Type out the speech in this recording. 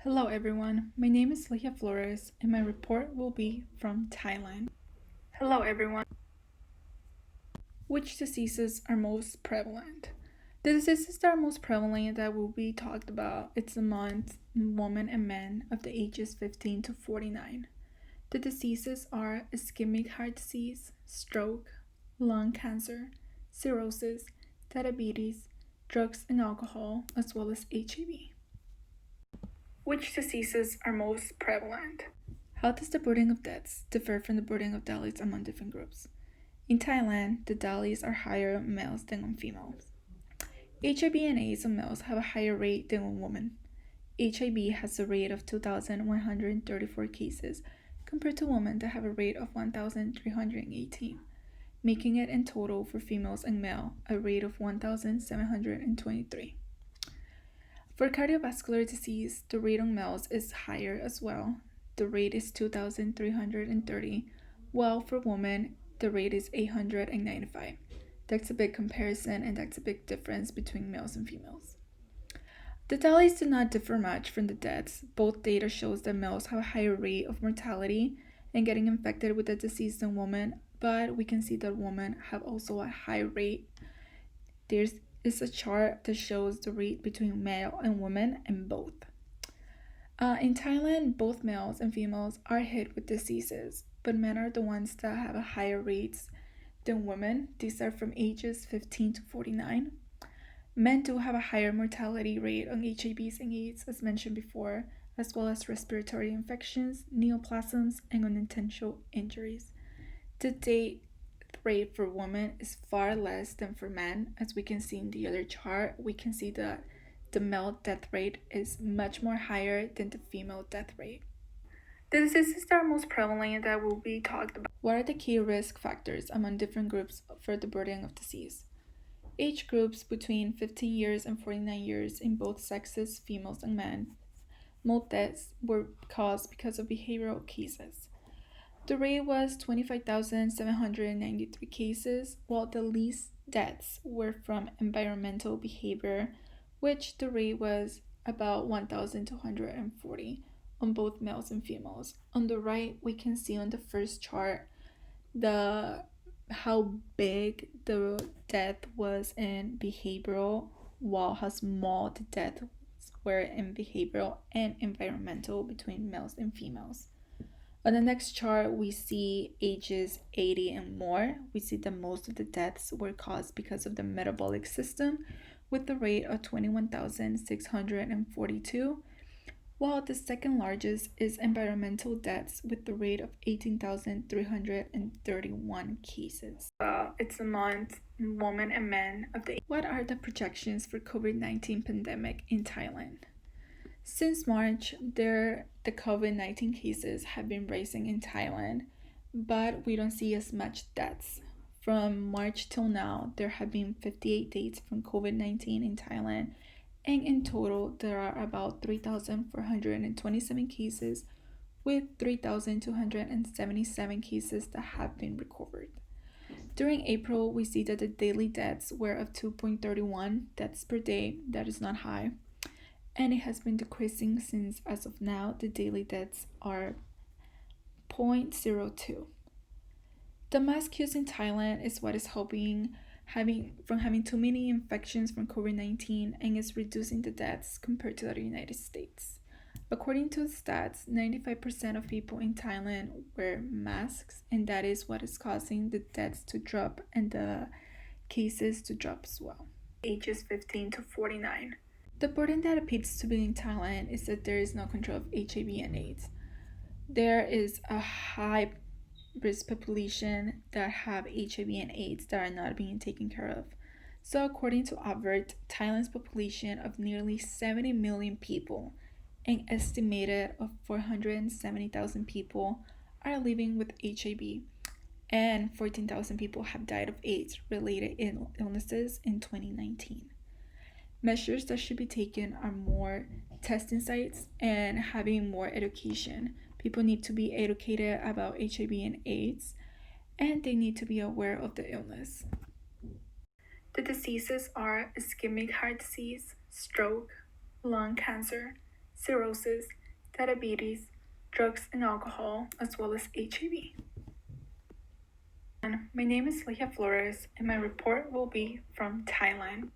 Hello everyone, my name is Leah Flores and my report will be from Thailand. Hello everyone. Which diseases are most prevalent? The diseases that are most prevalent that will be talked about it's among women and men of the ages 15 to 49. The diseases are ischemic heart disease, stroke, lung cancer, cirrhosis, diabetes, drugs and alcohol, as well as HIV. Which diseases are most prevalent? How does the burden of deaths differ from the burden of deaths among different groups? In Thailand, the deaths are higher on males than on females. HIV and AIDS on males have a higher rate than on women. HIV has a rate of 2,134 cases compared to women that have a rate of 1,318, making it in total for females and male a rate of 1,723. For cardiovascular disease, the rate on males is higher as well. The rate is 2,330, while for women, the rate is 895. That's a big comparison and that's a big difference between males and females. The tallies do not differ much from the deaths. Both data shows that males have a higher rate of mortality and getting infected with the disease than women, but we can see that women have also a high rate. There's a chart that shows the rate between male and women in both. In Thailand, both males and females are hit with diseases, but men are the ones that have a higher rates than women. These are from ages 15 to 49. Men do have a higher mortality rate on HIVs and AIDS, as mentioned before, as well as respiratory infections, neoplasms, and unintentional injuries. To date, rate for women is far less than for men. As we can see in the other chart, we can see that the male death rate is much more higher than the female death rate. The diseases that are most prevalent that will be talked about. What are the key risk factors among different groups for the burden of disease? Age groups between 15 years and 49 years in both sexes, females and men. Most deaths were caused because of behavioral cases. The rate was 25,793 cases, while the least deaths were from environmental behavior, which the rate was about 1,240 on both males and females. On the right, we can see on the first chart how big the death was in behavioral, while how small the deaths were in behavioral and environmental between males and females. On the next chart, we see ages 80 and more. We see that most of the deaths were caused because of the metabolic system, with the rate of 21,642, while the second largest is environmental deaths with the rate of 18,331 cases. It's among women and men of the. What are the projections for COVID-19 pandemic in Thailand? Since March, the COVID-19 cases have been rising in Thailand, but we don't see as much deaths. From March till now, there have been 58 deaths from COVID-19 in Thailand, and in total, there are about 3,427 cases, with 3,277 cases that have been recovered. During April, we see that the daily deaths were of 2.31 deaths per day. That is not high. And it has been decreasing since, as of now, the daily deaths are 0.02. The mask use in Thailand is what is helping from having too many infections from COVID-19 and is reducing the deaths compared to the United States. According to the stats, 95% of people in Thailand wear masks, and that is what is causing the deaths to drop and the cases to drop as well. Ages 15 to 49. The burden that appears to be in Thailand is that there is no control of HIV and AIDS. There is a high risk population that have HIV and AIDS that are not being taken care of. So according to Avert, Thailand's population of nearly 70 million people, an estimated of 470,000 people are living with HIV, and 14,000 people have died of AIDS-related illnesses in 2019. Measures that should be taken are more testing sites and having more education. People need to be educated about HIV and AIDS, and they need to be aware of the illness. The diseases are ischemic heart disease, stroke, lung cancer, cirrhosis, diabetes, drugs and alcohol, as well as HIV. My name is Leah Flores, and my report will be from Thailand.